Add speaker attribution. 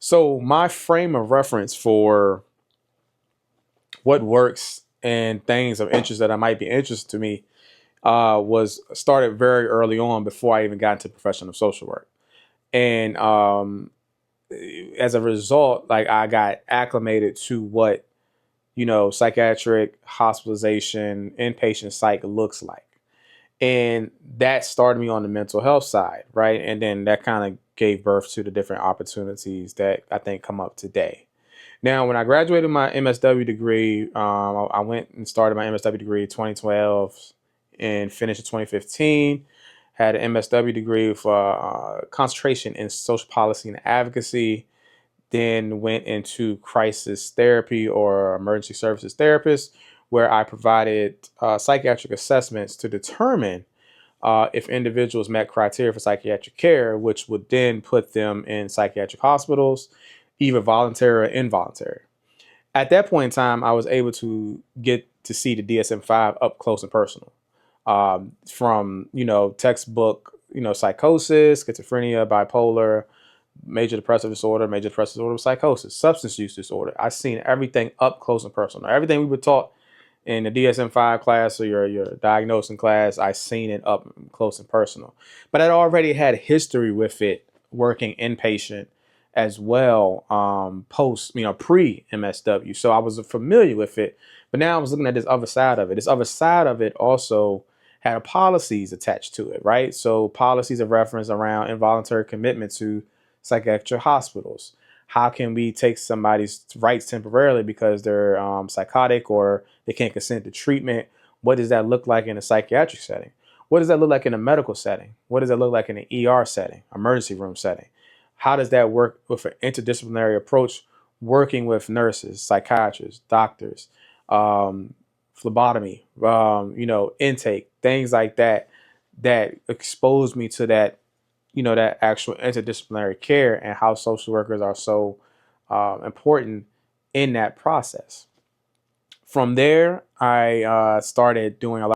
Speaker 1: So my frame of reference for what works and things of interest that I might be interested to me was started very early on before I even got into the profession of social work. And as a result, like I got acclimated to what, psychiatric hospitalization, inpatient psych looks like. And that started me on the mental health side, right? And then that kind of gave birth to the different opportunities that I think come up today. Now, when I graduated my MSW degree, I went and started my MSW degree in 2012 and finished in 2015. Had an MSW degree for concentration in social policy and advocacy. Then went into crisis therapy or emergency services therapist, where I provided psychiatric assessments to determine if individuals met criteria for psychiatric care, which would then put them in psychiatric hospitals, either voluntary or involuntary. At that point in time, I was able to get to see the DSM-5 up close and personal, from textbook psychosis, schizophrenia, bipolar, major depressive disorder, psychosis, substance use disorder. I've seen everything up close and personal. Everything we were taught in the DSM-5 class or your diagnosing class, I seen it up close and personal. But I'd already had history with it working inpatient as well, post, pre MSW. So I was familiar with it. But now I was looking at this other side of it. This other side of it also had policies attached to it, right? So policies of reference around involuntary commitment to psychiatric hospitals. How can we take somebody's rights temporarily because they're psychotic or they can't consent to treatment? What does that look like in a psychiatric setting? What does that look like in a medical setting? What does that look like in an ER setting, emergency room setting? How does that work with an interdisciplinary approach, working with nurses, psychiatrists, doctors, phlebotomy, intake, things like that, that exposed me to that, that actual interdisciplinary care and how social workers are so important in that process. From there, I started doing a lot